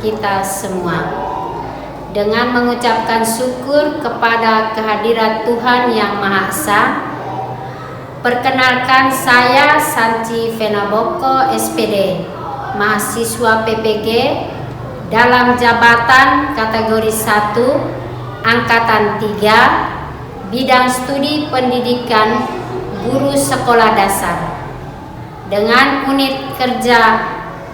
kita semua. Dengan mengucapkan syukur kepada kehadirat Tuhan Yang Maha Esa, perkenalkan saya Santi Venaboko SPD, mahasiswa PPG dalam jabatan kategori 1, angkatan 3, bidang studi pendidikan guru sekolah dasar. Dengan unit kerja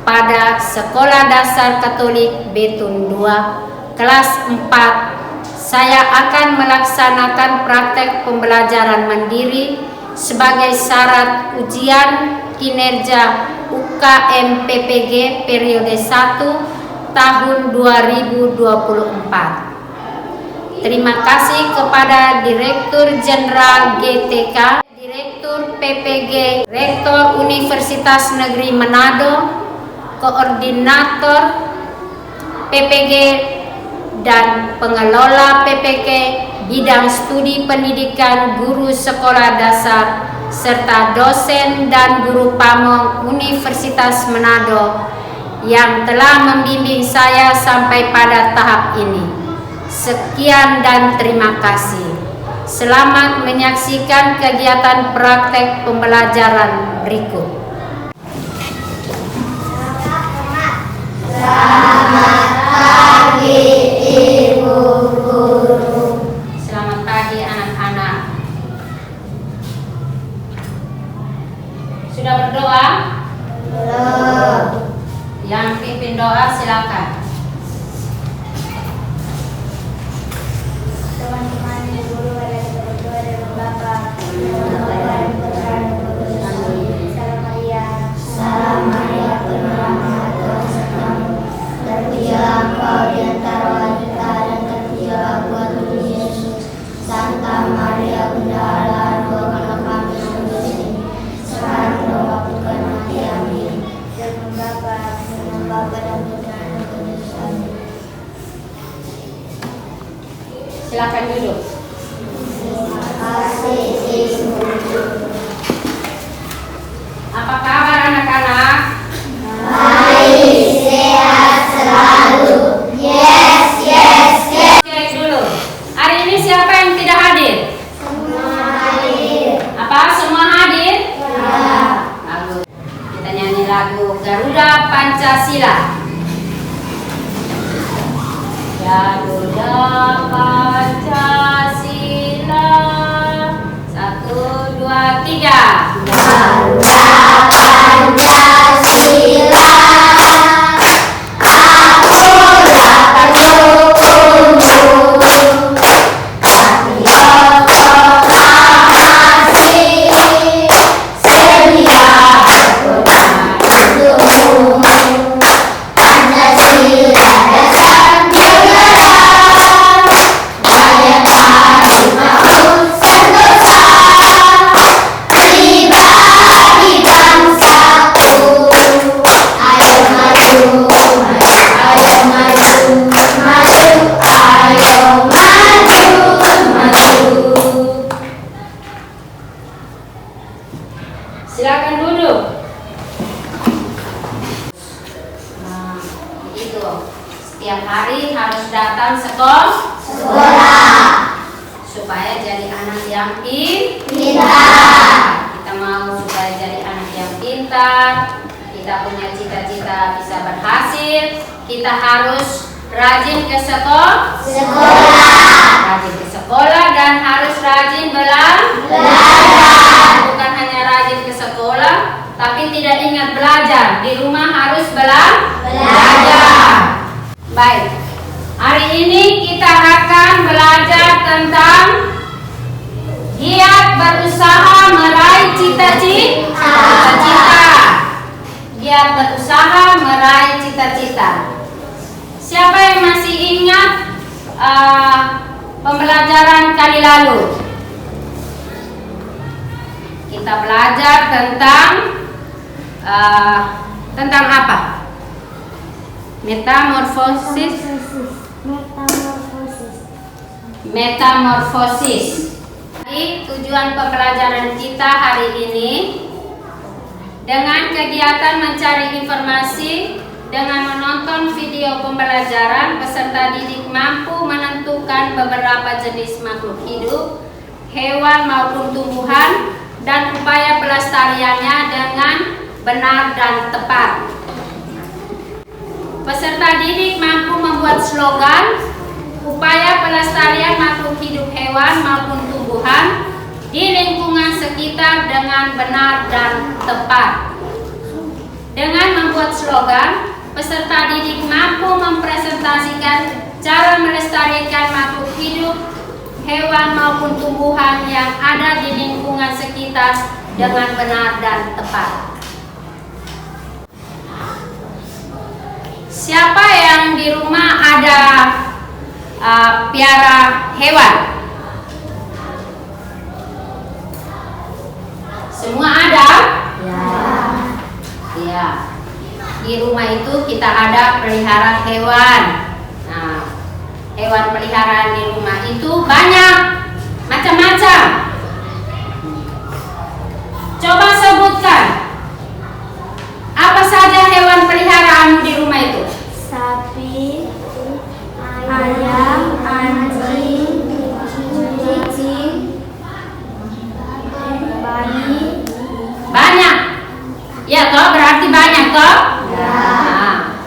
pada Sekolah Dasar Katolik Betun 2, kelas 4, saya akan melaksanakan praktek pembelajaran mandiri sebagai syarat ujian kinerja UKM PPG periode 1 tahun 2024. Terima kasih kepada Direktur Jenderal GTK, Direktur PPG, Rektor Universitas Negeri Manado, Koordinator PPG dan pengelola PPG bidang studi pendidikan guru sekolah dasar serta dosen dan guru pamong Universitas Manado yang telah membimbing saya sampai pada tahap ini. Sekian dan terima kasih. Selamat menyaksikan kegiatan praktek pembelajaran berikut. Selamat pagi Ibu Guru. Selamat pagi anak-anak. Sudah berdoa? Belum. Yang pimpin doa silakan. Teman-teman Ibu Guru, mari kita berdoa dalam Bapa, dan Putra dan Roh Kudus. Salam Maria. Salam Maria, penuh rahmat, Tuhan sertamu. Terpujilah Engkau di antara wanita dan terpujilah buah tubuh Yesus. Santa Maria Bunda Allah, doakanlah kami yang berdosa ini, sekarang dan waktu kematian kami. Dalam Bapa dan Putra dan Roh Kudus. Amin. Silakan duduk. Terima kasih Ibu. Apa kabar anak-anak? Baik, sehat selalu. Yes. Cek dulu. Hari ini siapa yang tidak hadir? Semua hadir. Apa semua hadir? Ya. Bagus. Kita nyanyi lagu Garuda Pancasila. Garuda Pancasila. 1, 2, 3. Garuda Pancasila. Akulah pendukungmu. Patriot proklamasi. Sedia berkorban untukmu. Pancasila dasar negara. Bayangkan maupun sentosa. Pribadi bangsaku. Ayo maju, ayo maju, maju, ayo maju. Silakan duduk. Nah, itu. Setiap hari harus datang sekolah supaya jadi anak yang Pintar. Kita mau supaya jadi anak yang pintar. Kita punya cita-cita bisa berhasil. Kita harus rajin ke sekolah. Rajin ke sekolah dan harus rajin belajar. Bukan hanya rajin ke sekolah, tapi tidak ingat belajar. Di rumah harus belajar. Baik, hari ini kita akan belajar tentang giat berusaha meraih cita-cita. Giat berusaha meraih cita-cita. Siapa yang masih ingat pembelajaran kali lalu? Kita belajar tentang apa? Metamorfosis. Jadi tujuan pembelajaran kita hari ini dengan kegiatan mencari informasi Dengan menonton video pembelajaran, peserta didik mampu menentukan beberapa jenis makhluk hidup, hewan maupun tumbuhan, dan upaya pelestariannya dengan benar dan tepat. Peserta didik mampu membuat slogan upaya pelestarian makhluk hidup hewan maupun tumbuhan di lingkungan sekitar dengan benar dan tepat. Dengan membuat slogan, peserta didik mampu mempresentasikan cara melestarikan makhluk hidup, hewan maupun tumbuhan yang ada di lingkungan sekitar dengan benar dan tepat. Siapa yang di rumah ada piara hewan? Semua ada? Ya. Di rumah itu kita ada pelihara hewan. Nah, hewan peliharaan di rumah itu banyak, macam-macam. Coba sebutkan apa saja hewan peliharaan di rumah itu? Sapi, ayam, anjing, kucing, bayi. Banyak. Ya toh, berarti banyak toh? Ya. Nah,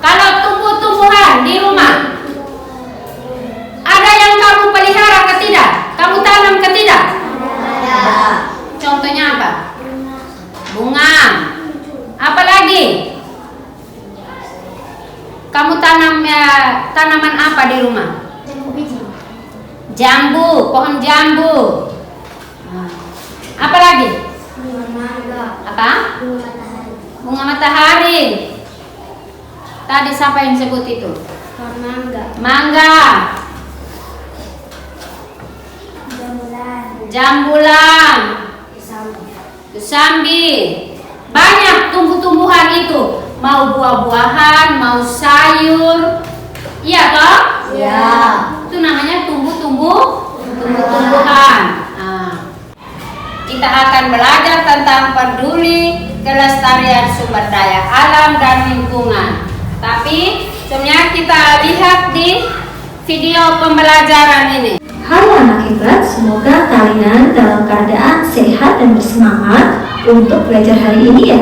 kalau tumbuh-tumbuhan di rumah, ada yang kamu pelihara ke tidak? Kamu tanam ke tidak? Ada. Contohnya apa? Bunga. Apa lagi? Kamu tanam tanaman apa di rumah? Jambu, pohon jambu. Nah, apa lagi? Apa? Bunga matahari. Tadi siapa yang sebut itu? Mangga. Jambulan. Kesambi. Banyak tumbuh-tumbuhan itu. Mau buah-buahan, mau sayur. Iya toh? Ya. Itu namanya tumbuh-tumbuhan. Nah, kita akan belajar tentang peduli kelestarian sumber daya alam dan lingkungan. Tapi sebenarnya kita lihat di video pembelajaran ini. Halo anak hebat, semoga kalian dalam keadaan sehat dan bersemangat untuk belajar hari ini ya.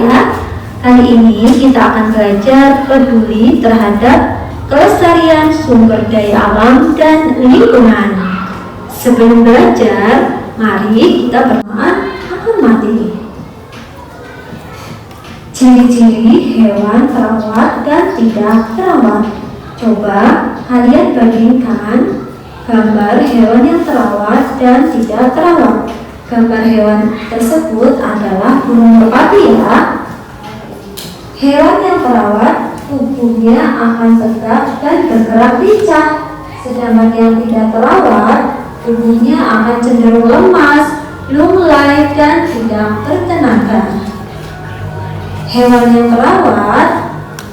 Kali ini kita akan belajar peduli terhadap kelestarian sumber daya alam dan lingkungan. Sebelum belajar, mari kita berdoa akan mati. Ciri-ciri hewan terawat dan tidak terawat. Coba kalian bandingkan gambar hewan yang terawat dan tidak terawat. Gambar hewan tersebut adalah burung merpati ya. Hewan yang terawat tubuhnya akan tegak dan bergerak lincah. Sedangkan yang tidak terawat tubuhnya akan cenderung lemas, lunglai dan tidak bertenaga. Hewan yang terawat,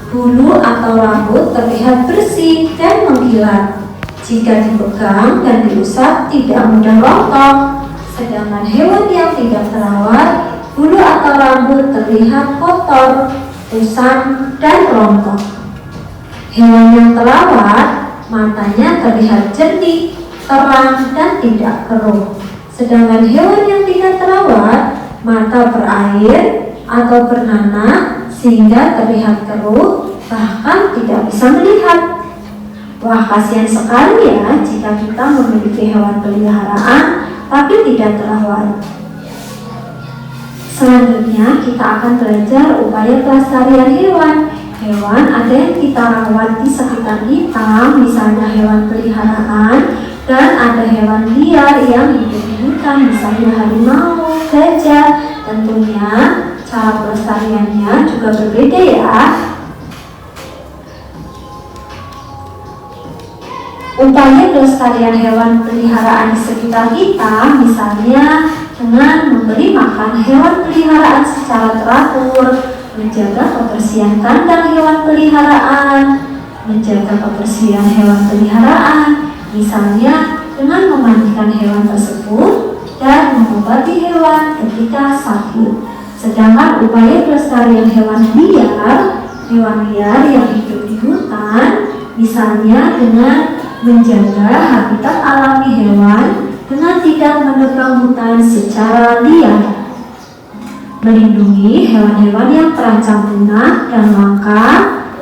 bulu atau rambut terlihat bersih dan mengkilat. Jika dipegang dan diusap tidak mudah rontok. Sedangkan hewan yang tidak terawat, bulu atau rambut terlihat kotor, kusam, dan rontok. Hewan yang terawat, matanya terlihat jernih, terang, dan tidak keruh. Sedangkan hewan yang tidak terawat, mata berair atau bernanah sehingga terlihat keruh, bahkan tidak bisa melihat. Wah, kasihan sekali ya jika kita memiliki hewan peliharaan tapi tidak terawat. Selanjutnya kita akan belajar upaya pelestarian hewan. Hewan ada yang kita rawat di sekitar kita, misalnya hewan peliharaan, dan ada hewan liar yang hidup di hutan, misalnya harimau, gajah. Tentunya cara pelestariannya juga berbeda ya. Upaya pelestarian hewan peliharaan di sekitar kita, misalnya dengan memberi makan hewan peliharaan secara teratur, menjaga kebersihan kandang hewan peliharaan, menjaga kebersihan hewan peliharaan, misalnya dengan memandikan hewan tersebut dan mengobati hewan ketika sakit. Sedangkan upaya pelestarian hewan liar hewan liar yang hidup di hutan, misalnya dengan menjaga habitat alami hewan dengan tidak menebang hutan secara liar, melindungi hewan-hewan yang terancam punah dan langka,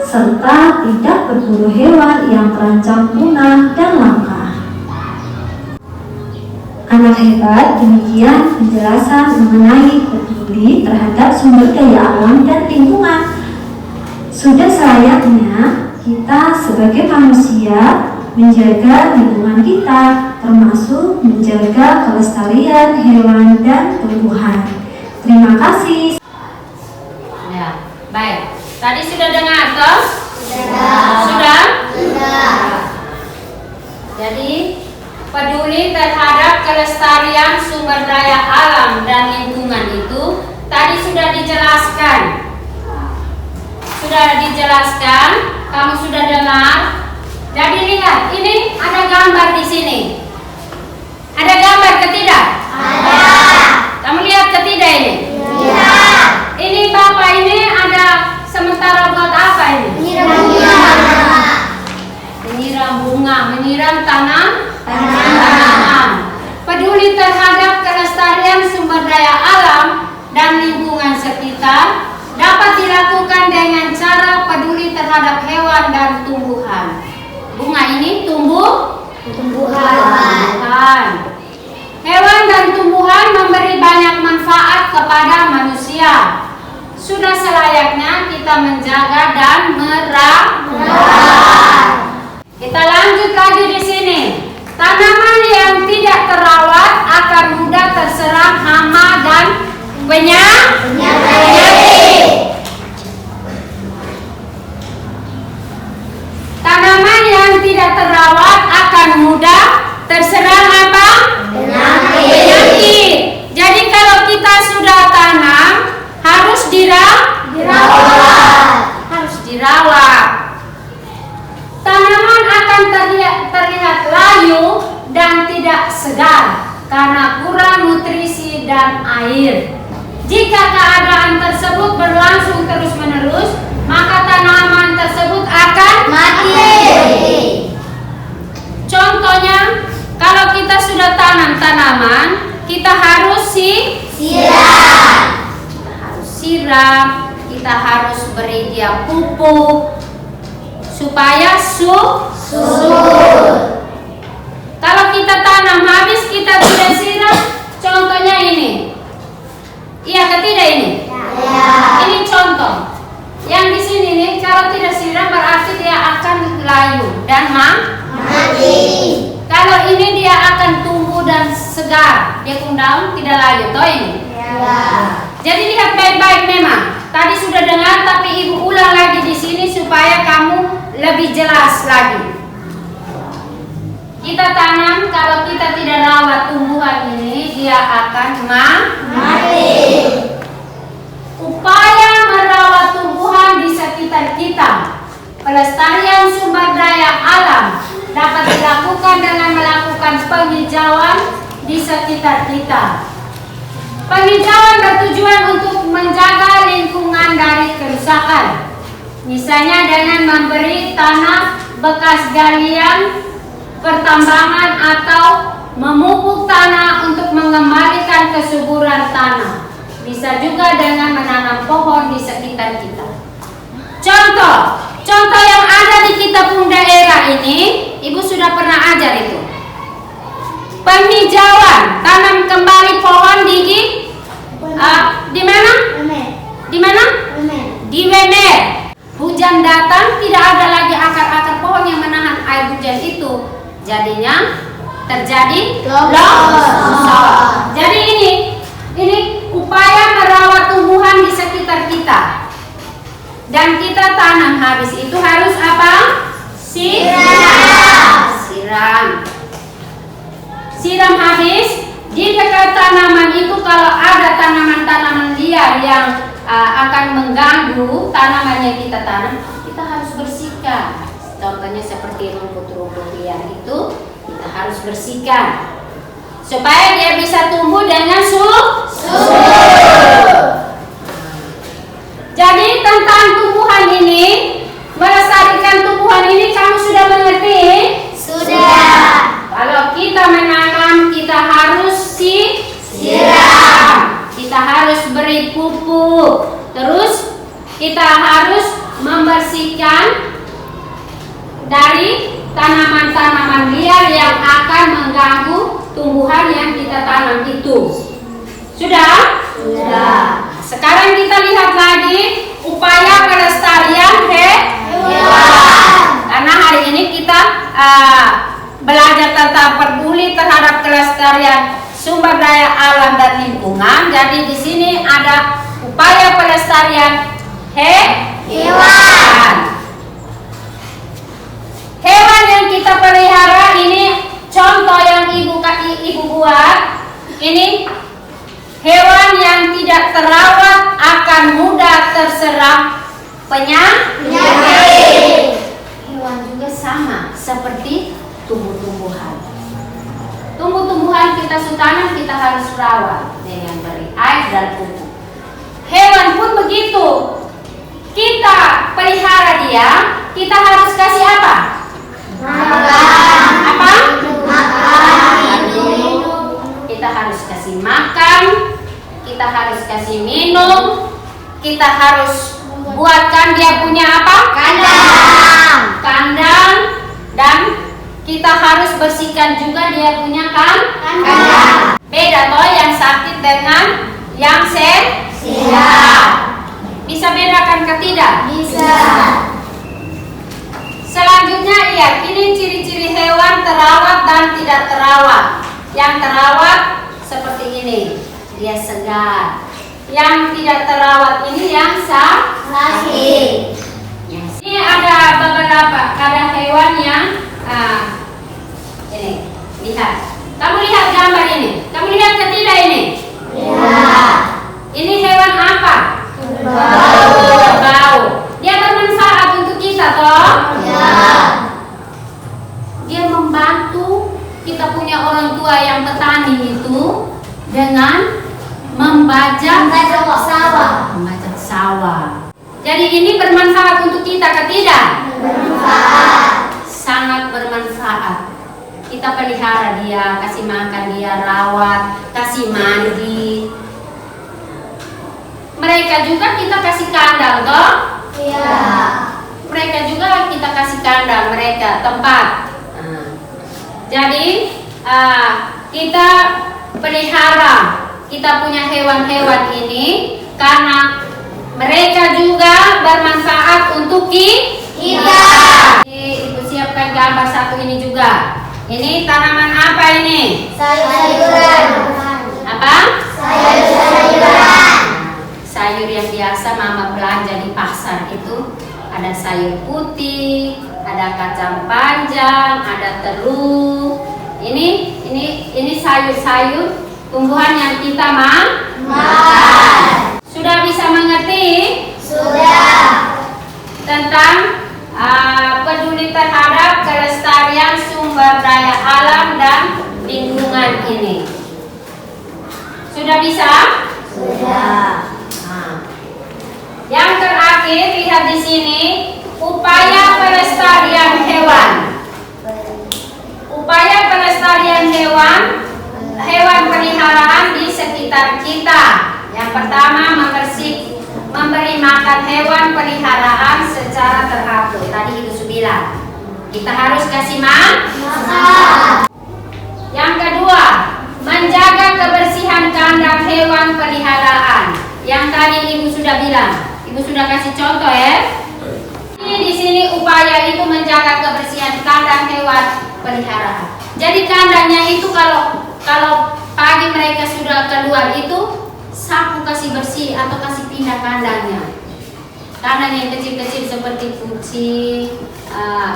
serta tidak berburu hewan yang terancam punah dan langka. Anak hebat, demikian penjelasan mengenai peduli terhadap sumber daya alam dan lingkungan. Sudah selayaknya kita sebagai manusia menjaga lingkungan kita, termasuk menjaga kelestarian hewan dan tumbuhan. Terima kasih. Ya, baik. Tadi sudah dengar toh? Sudah? Jadi peduli terhadap kelestarian sumber daya alam dan lingkungan itu tadi sudah dijelaskan. Kamu sudah dengar. Jadi lihat, ini ada gambar di sini. Ada gambar ke tidak? Ada. Kamu lihat ke tidak ini? Iya. Ini Bapak ini ada sementara buat apa ini? Menyiram bunga, menyiram tanaman. Peduli terhadap kelestarian sumber daya alam dan lingkungan sekitar dapat dilakukan dengan cara peduli terhadap hewan dan tumbuhan. Bunga ini tumbuhan. Hewan dan tumbuhan memberi banyak manfaat kepada manusia. Sudah selayaknya kita menjaga dan merawat. Kita lanjut lagi di sini. Tanaman yang tidak terawat akan mudah terserang hama dan penyakit. Tanaman yang tidak terawat akan mudah terserang apa? Penyakit. Jadi kalau kita sudah tanam harus dirawat. Tanaman akan terlihat layu dan tidak segar karena kurang nutrisi dan air. Jika keadaan tersebut berlangsung terus-menerus, maka tanaman tersebut akan mati. Contohnya, kalau kita sudah tanam tanaman, kita harus siram, kita harus beri dia pupuk supaya subur. Kalau kita tanam habis kita tidak siram, contohnya ini. Iya ke tidak ini? Ya. Ini contoh. Yang di sini nih, kalau tidak siram berarti dia akan layu dan mati. Kalau ini dia akan tumbuh dan segar, dia daun tidak layu, toh ini. Ya. Jadi lihat baik-baik memang. Tadi sudah dengar, tapi ibu ulang lagi di sini supaya kamu lebih jelas lagi. Kita tanam, kalau kita tidak rawat tumbuhan ini, dia akan mati. Upaya merawat tumbuhan di sekitar kita. Pelestarian sumber daya alam dapat dilakukan dengan melakukan penghijauan di sekitar kita. Penghijauan bertujuan untuk menjaga lingkungan dari kerusakan. Misalnya dengan memberi tanah bekas galian pertambangan atau memupuk tanah untuk mengembalikan kesuburan tanah. Bisa juga dengan menanam pohon di sekitar kita. Contoh yang ada di kita pun daerah ini, Ibu sudah pernah ajar itu. Penghijauan, tanam kembali pohon di mana? Di mana? Di Wemer. Hujan datang, tidak ada lagi akar-akar pohon yang menahan air hujan itu. Jadinya terjadi longsor. Jadi ini upaya merawat tumbuhan di sekitar kita. Dan kita tanam habis itu harus apa? Siram habis. Di dekat tanaman itu kalau ada tanaman-tanaman liar yang akan mengganggu tanaman yang kita tanam, kita harus bersihkan. Contohnya seperti rumput-rumput liar itu kita harus bersihkan supaya dia bisa tumbuh dengan subur. Jadi tentang tumbuhan ini bersihkan dari tanaman-tanaman liar yang akan mengganggu tumbuhan yang kita tanam itu. Sudah? Sudah. Sekarang kita lihat lagi upaya pelestarian hewan. Karena hari ini kita belajar tentang peduli terhadap kelestarian sumber daya alam dan lingkungan. Jadi di sini ada upaya pelestarian hewan. Hewan yang kita pelihara ini contoh yang ibu buat. Ini hewan yang tidak terawat akan mudah terserang penyakit. Hewan juga sama seperti tumbuh-tumbuhan. Tumbuh-tumbuhan kita tanam, kita harus rawat dengan beri air dan pupuk. Hewan pun begitu. Kita pelihara dia, kita harus kasih apa? Apa? Kita harus kasih makan, kita harus kasih minum, kita harus buatkan dia punya apa? Kandang, dan kita harus bersihkan juga dia punya kandang. Beda toh yang sakit dengan yang sehat. Bisa bedakan ke tidak? Bisa. Selanjutnya ini ciri-ciri hewan terawat dan tidak terawat. Yang terawat seperti ini, dia segar. Yang tidak terawat ini yang sakit. Ini ada beberapa hewan yang ini, lihat. Kamu lihat gambar ini. Kamu lihat ke tidak ini? Lihat. Ini hewan apa? Kerbau. Dia bermanfaat untuk kita toh? Ya. Dia membantu kita punya orang tua yang petani itu dengan membajak sawah. Jadi ini bermanfaat untuk kita ke tidak? Bermanfaat. Sangat bermanfaat. Kita pelihara dia, kasih makan dia, rawat, kasih mandi. Mereka juga kita kasih kandang toh? Iya. Mereka juga kita kasih kandang, mereka tempat. Jadi kita pelihara, kita punya hewan-hewan ini karena mereka juga bermanfaat untuk kita. Ibu siapkan gambar satu ini juga. Ini tanaman apa ini? Sayur-sayuran. Apa? Sayur-sayuran. Sayur yang biasa mama belanja di pasar itu ada sayur putih, ada kacang panjang, ada telur. Ini sayur-sayur tumbuhan yang kita makan. Sudah bisa mengerti? Sudah. Tentang peduli terhadap kelestarian sumber daya alam dan lingkungan ini. Sudah bisa? Sudah. Yang terakhir lihat di sini upaya pelestarian hewan. Upaya pelestarian hewan peliharaan di sekitar kita. Yang pertama, memberi makan hewan peliharaan secara teratur. Tadi Ibu bilang, kita harus kasih makan. Yang kedua, menjaga kebersihan kandang hewan peliharaan. Yang tadi Ibu sudah bilang, Ibu sudah kasih contoh ya. Ini di sini upaya itu menjaga kebersihan kandang hewan peliharaan. Jadi kandangnya itu kalau pagi mereka sudah keluar itu sapu kasih bersih atau kasih pindah kandangnya. Kandang yang kecil-kecil seperti kucing,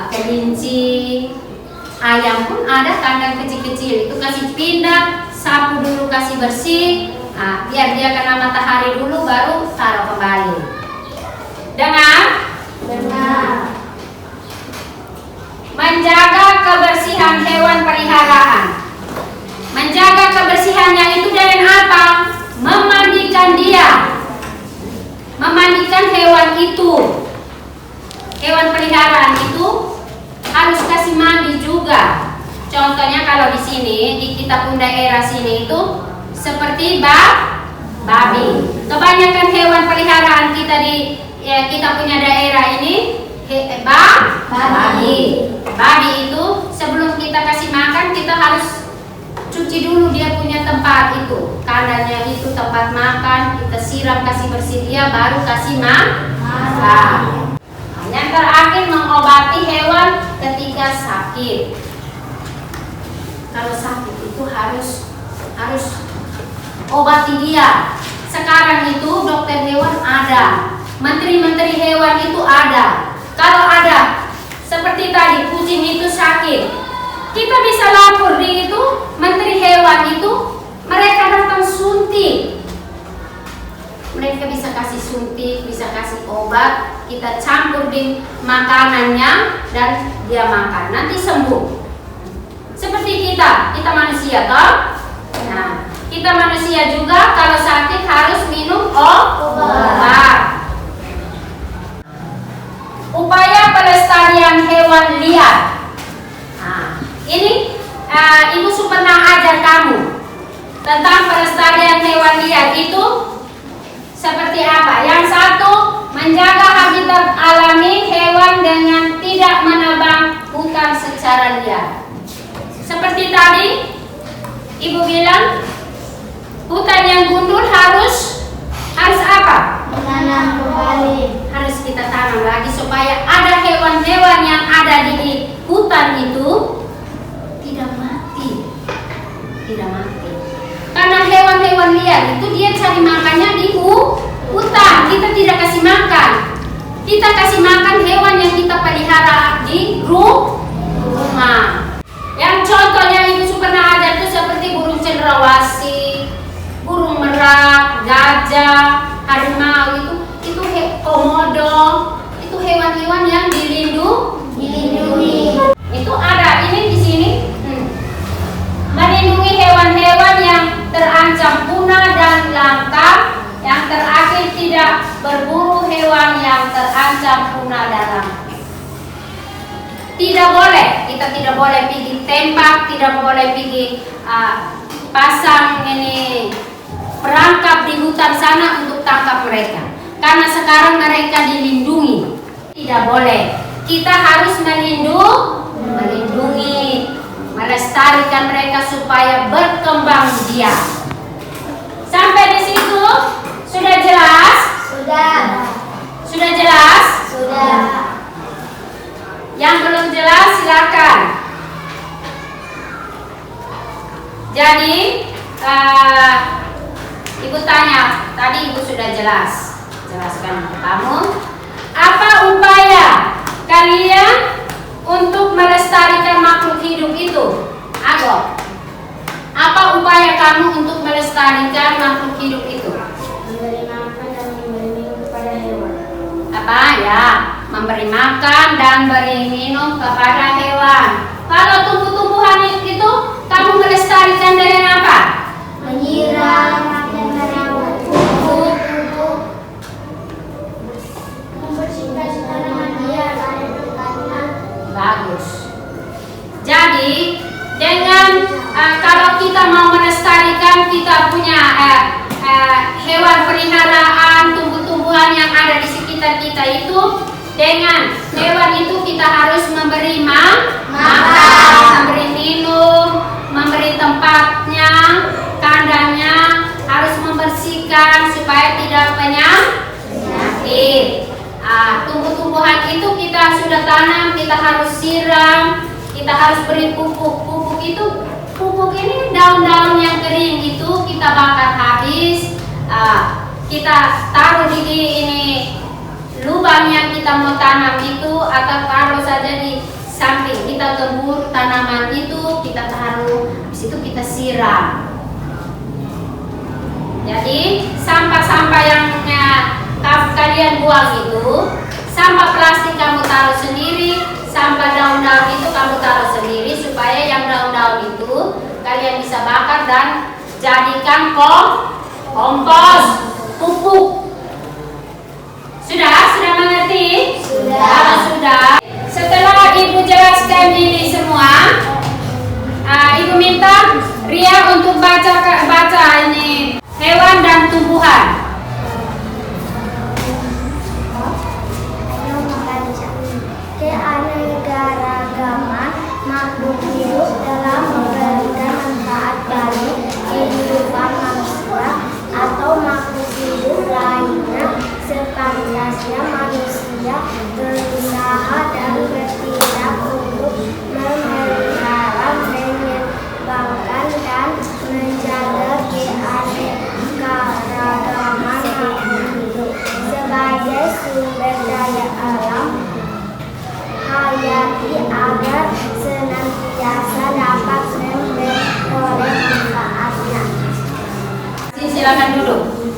kelinci, ayam pun ada kandang kecil-kecil itu kasih pindah, sapu dulu kasih bersih, biar dia kena matahari dulu baru taruh kembali. Dengar? Benar. Menjaga kebersihan hewan peliharaan. Menjaga kebersihannya itu dengan apa? Memandikan dia. Memandikan hewan itu. Hewan peliharaan itu harus kasih mandi juga. Contohnya kalau di sini di kita pun daerah sini itu seperti babi. Kebanyakan hewan peliharaan kita kita punya daerah ini babi. Babi itu sebelum kita kasih makan kita harus cuci dulu dia punya tempat itu, kandangnya itu tempat makan, kita siram kasih bersih dia baru kasih makan. Yang terakhir mengobati hewan ketika sakit. Kalau sakit itu harus obati dia. Sekarang itu dokter hewan ada, menteri-menteri hewan itu ada. Kalau ada seperti tadi kucing itu sakit, kita bisa lapor di itu menteri hewan itu, mereka datang suntik. Mereka bisa kasih suntik, bisa kasih obat, kita campur di makanannya dan dia makan, nanti sembuh. Seperti kita manusia toh. Nah, kita manusia juga kalau sakit harus minum obat. Upaya pelestarian hewan liar. Nah, ini Ibu pernah ajar kamu tentang pelestarian hewan liar itu seperti apa? Yang satu, menjaga habitat alami hewan dengan tidak menebang hutan secara liar. Seperti tadi Ibu bilang, hutan yang gundul harus apa? Menanam kembali. Harus kita tanam lagi supaya ada hewan-hewan yang ada di hutan itu tidak mati. Karena hewan-hewan liar itu dia cari makannya di hutan. Kita tidak kasih makan. Kita kasih makan hewan yang kita pelihara di rumah. Yang contohnya Ibu pernah ajar itu seperti burung cendrawasih, burung merak, gajah, harimau itu komodo, itu hewan-hewan yang dilindungi. Itu ada ini di sini. Melindungi hewan-hewan yang terancam punah dan langka. Yang terakhir tidak berburu hewan yang terancam punah dan langka. Tidak boleh, kita tidak boleh pergi tembak, tidak boleh pergi pasang ini perangkap di hutan sana untuk tangkap mereka. Karena sekarang mereka dilindungi. Tidak boleh. Kita harus melindungi, melestarikan mereka supaya berkembang biak. Sampai di situ sudah jelas? Sudah jelas? Sudah. Yang belum jelas silakan. Jadi Ibu tanya, tadi Ibu sudah jelaskan ke kamu. Apa upaya kalian untuk melestarikan makhluk hidup itu? Ago, apa upaya kamu untuk melestarikan makhluk hidup itu? Memberi makan dan memberi minum kepada hewan. Apa ya? Memberi makan dan beri minum kepada hewan. Kalau tumbuh-tumbuhan itu kamu melestarikan dengan apa? Menyiram dan merawat. Pupuk. Membersihkan tanaman liar ada di dekatnya. Bagus. Jadi dengan kalau kita mau melestarikan kita punya hewan peliharaan, tumbuh-tumbuhan yang ada di sekitar kita itu, dengan hewan itu kita harus memberi makan, memberi minum, memberi tempatnya, kandangnya, harus membersihkan supaya tidak penyakit. Tumbuh-tumbuhan itu kita sudah tanam, kita harus siram, kita harus beri pupuk. Pupuk ini daun-daun yang kering itu kita bakar habis, kita taruh di ini lubang yang kita mau tanam itu, atau taruh saja di samping, kita gembur tanaman itu, kita taruh di situ, kita siram. Jadi sampah-sampah yang kalian buang itu, sampah plastik kamu taruh sendiri, sampah daun-daun itu kamu taruh sendiri, supaya yang daun-daun itu kalian bisa bakar dan jadikan kompos, pupuk. Sudah mengerti? Sudah. Setelah Ibu jelaskan ini semua, Ibu minta Ria untuk baca ini hewan dan tumbuhan. silakan duduk.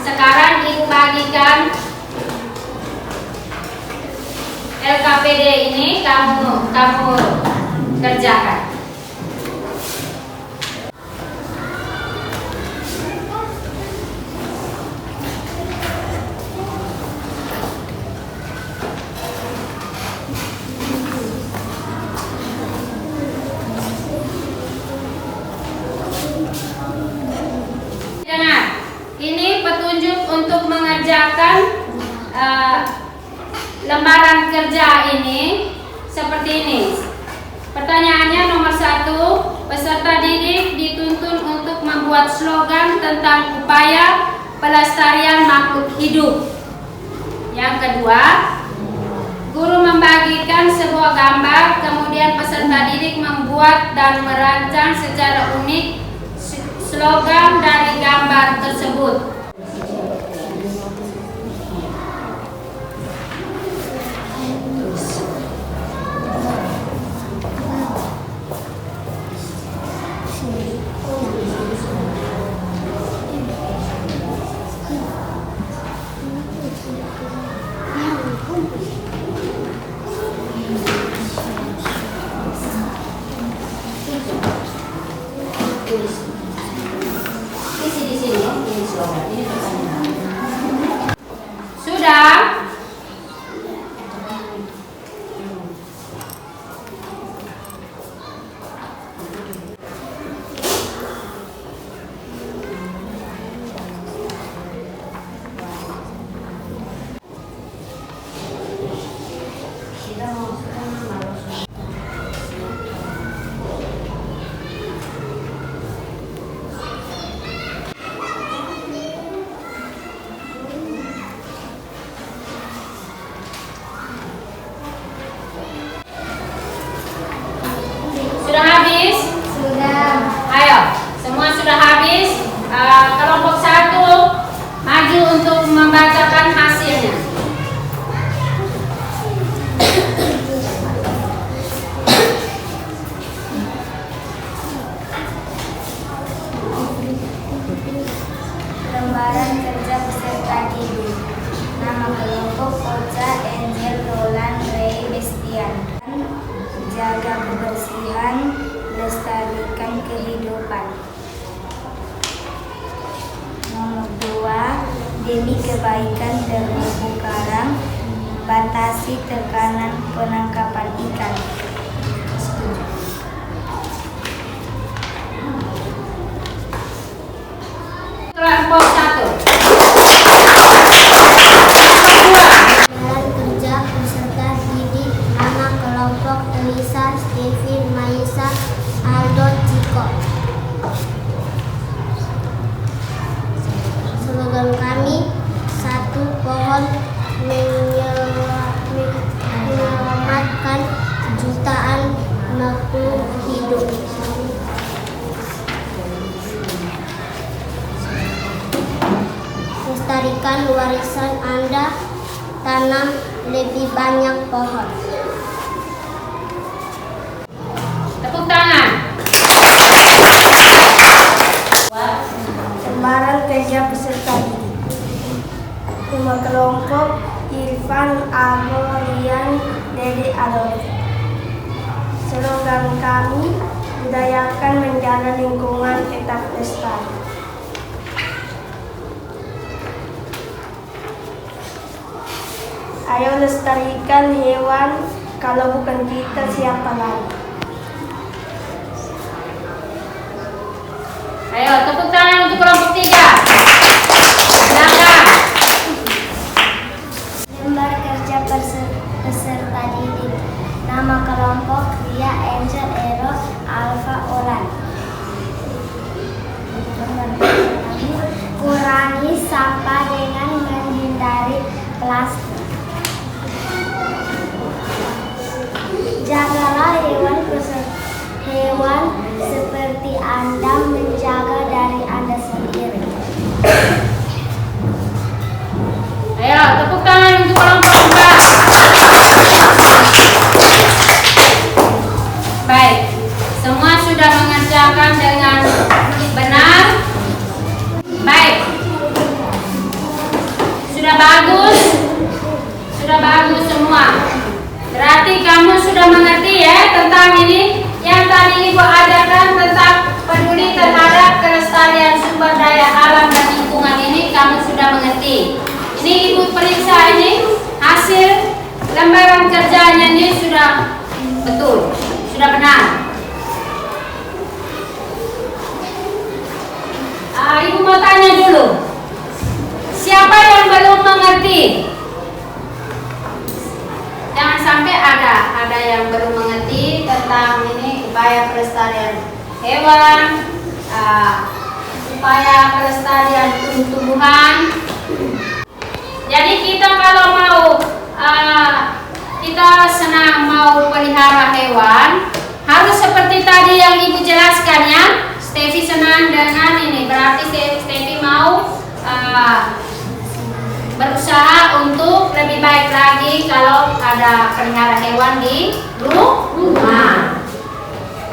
Sekarang Ibu bagikan LKPD ini kamu kerjakan. Ini petunjuk untuk mengerjakan lembaran kerja ini seperti ini. Pertanyaannya nomor 1, peserta didik dituntun untuk membuat slogan tentang upaya pelestarian makhluk hidup. Yang kedua, guru membagikan sebuah gambar, kemudian peserta didik membuat dan merancang secara unik slogan dari gambar tersebut. Sudah? Sudah habis? Sudah. Ayo, semua sudah habis. Kelompok 1 maju untuk membacakan hasilnya. Lembaran kerja peserta didik. Nama kelompok Ocha, Angel, Roland, Ray, Bestian. Jaga kebersihan, lestarikan kehidupan. Nomor 2, demi kebaikan terumbu karang, batasi tekanan penangkapan ikan. Kelompok 1. Lembaran kerja peserta didik. Nama kelompok Elisa, Stevie, Maisa, Aldo, Ciko. Slogan kami, 1 pohon menyelamatkan jutaan makhluk hidup. Lestarikan warisan Anda, tanam lebih banyak pohon. Tepuk tangan. Lembaran kerja peserta didik. Nama kelompok Irfan, Amo, Rian, Dede, Adolf. Slogan kami, budayakan menjaga lingkungan tetap lestari. Ayo lestarikan hewan, kalau bukan kita siapa lagi? Ayo, tepuk tangan untuk kelompok 3. Silakan. Lembar kerja peserta didik. Nama kelompok Ria, Angel, Ero, Alfa, Olan. Kurangi sampah dengan menghindari plastik. Jagalah hewan seperti Anda menjaga dari Anda sendiri. Ayo, tepuk tangan untuk kelompok 4. Baik, semua sudah mengerjakan dengan benar. sumber daya alam dan lingkungan ini kamu sudah mengerti. Ini Ibu periksa ini hasil lembaran kerjanya ini sudah betul, sudah benar. Ibu mau tanya dulu, siapa yang belum mengerti? Jangan sampai ada yang belum mengerti tentang ini upaya pelestarian hewan, upaya pelestarian tumbuhan. Jadi kita kalau mau kita senang mau pelihara hewan, harus seperti tadi yang Ibu jelaskan ya. Steffi senang dengan ini, berarti Steffi mau berusaha untuk lebih baik lagi kalau ada pelihara hewan di rumah.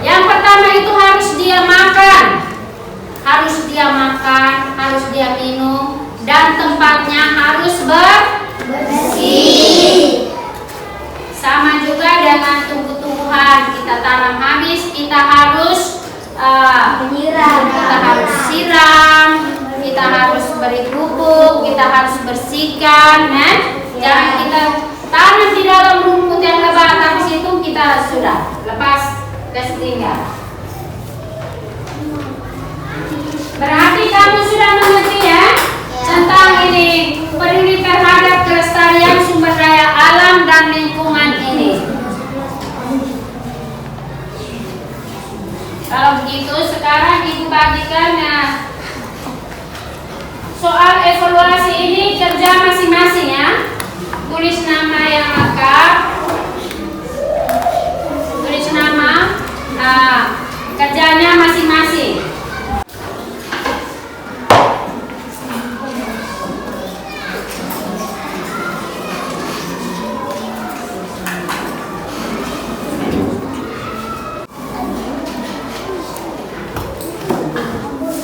Yang pertama itu harus dia makan, harus dia minum, dan tempatnya harus bersih. Sama juga dengan tumbuh-tumbuhan, kita tanam habis, kita harus siram, kita harus beri pupuk, kita harus bersihkan, jangan kita tanam di dalam rumput yang lebat, habis itu kita sudah lepas tinggal. Berarti kamu sudah mengerti ya tentang ini peduli terhadap kelestarian sumber daya alam dan lingkungan ini. Kalau begitu sekarang Ibu bagikan soal evaluasi ini kerja masing-masing ya. Tulis nama yang lengkap, tulis nama kerjanya masing-masing.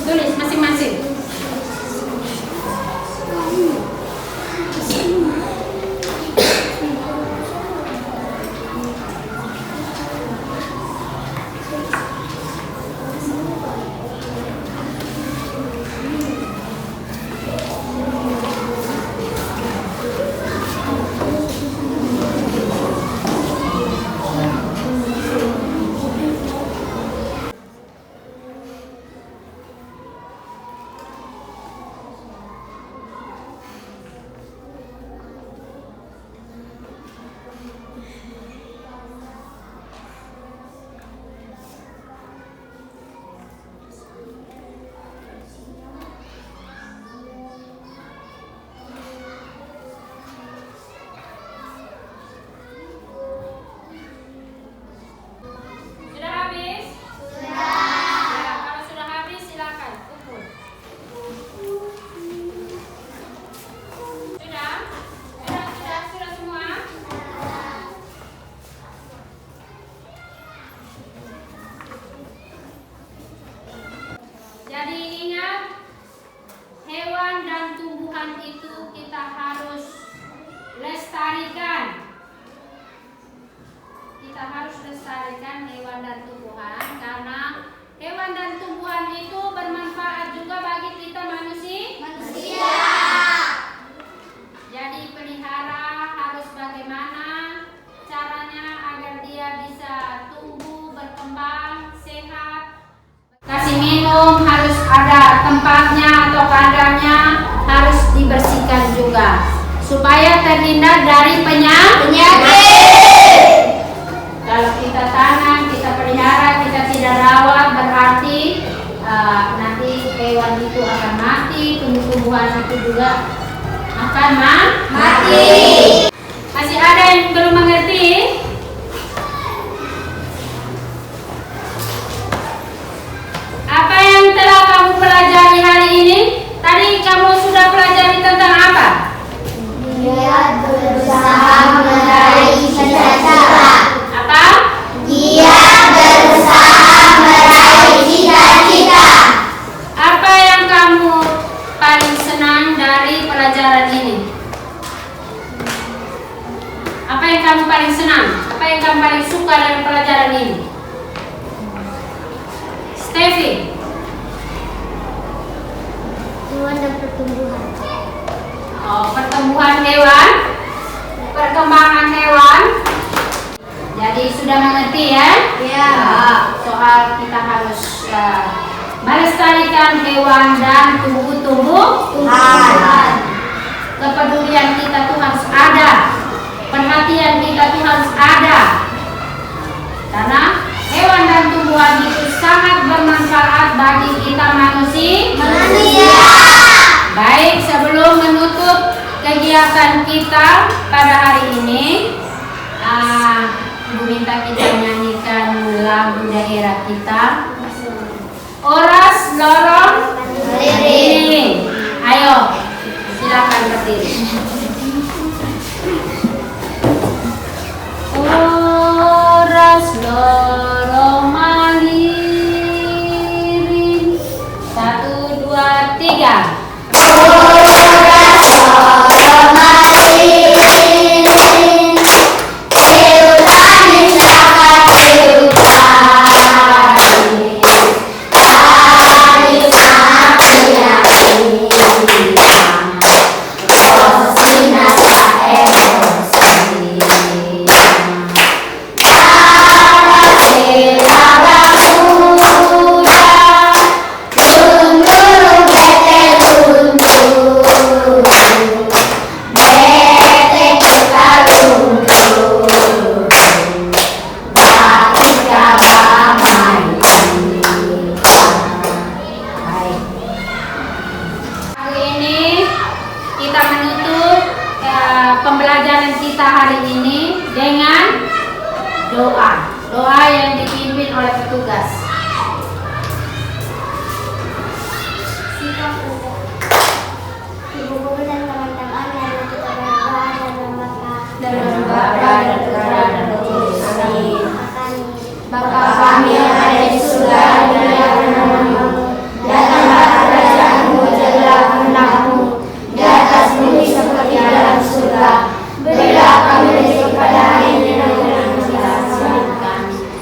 Tulis masing-masing. Lestarikan hewan dan tumbuhan, karena hewan dan tumbuhan itu bermanfaat juga bagi kita manusia. Jadi pelihara harus bagaimana caranya agar dia bisa tumbuh, berkembang, sehat. Kasih minum harus ada tempatnya atau kandangnya, harus dibersihkan juga supaya terhindar dari penyakit. Kalau kita tanam, kita pelihara, kita tidak rawat, berarti nanti hewan itu akan mati, tumbuh-tumbuhan itu juga akan mati. Masih ada yang belum mengerti? Apa yang telah kamu pelajari hari ini? Tadi kamu sudah pelajari tentang apa? Dia berusaha meraih cita-cita. Apa? Dia berusaha meraih cita-cita. Apa yang kamu paling senang dari pelajaran ini? Apa yang kamu paling senang? Apa yang kamu paling suka dari pelajaran ini? Steffi? tumbuhan. Pertumbuhan hewan, perkembangan hewan. Jadi sudah mengerti ya? Ya. Soal kita harus melestarikan hewan dan tumbuh-tumbuhan. Kepedulian kita tuh harus ada, perhatian kita tuh harus ada. Karena hewan dan tumbuhan itu sangat bermanfaat bagi kita manusia. Baik, sebelum menutup kegiatan kita pada hari ini, Ibu minta kita nyanyikan lagu daerah kita. Oras lorong ini. Ayo, silakan berdiri. Oras lorong malirin. 1, 2, 3. Pembelajaran kita hari ini dengan doa yang dipimpin oleh petugas. Ibu guru dan teman-teman yang kita berdoa dan Dan Bapa dan Putra dan Roh Kudus. Amin. Bapa kami yang ada di surga, dimuliakan namamu. Datanglah kerajaanmu, jadilah kehendakmu di atas bumi seperti dalam surga. Berilah kami rezeki pada hari ini dan jangan kita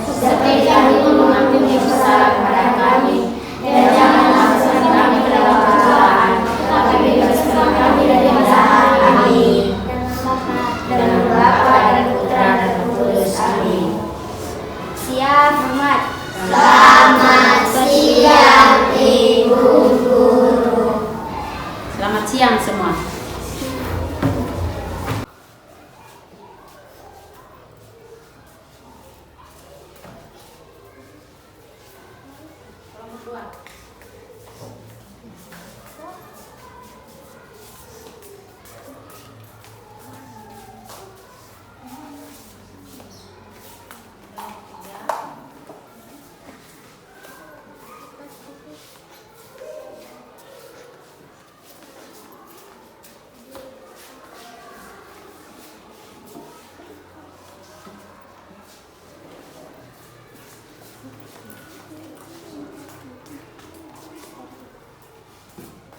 seperti kami mengampuni yang bersalah kepada kami, dan janganlah masukkan kami ke dalam pencobaan, tetapi bebaskan kami dari yang jahat. Amin. Dalam Bapa dan Putra dan Roh Kudus. Amin. Siap, Muhammad. Selamat siang, Ibu Guru. Selamat siang semua. Kelompok 2.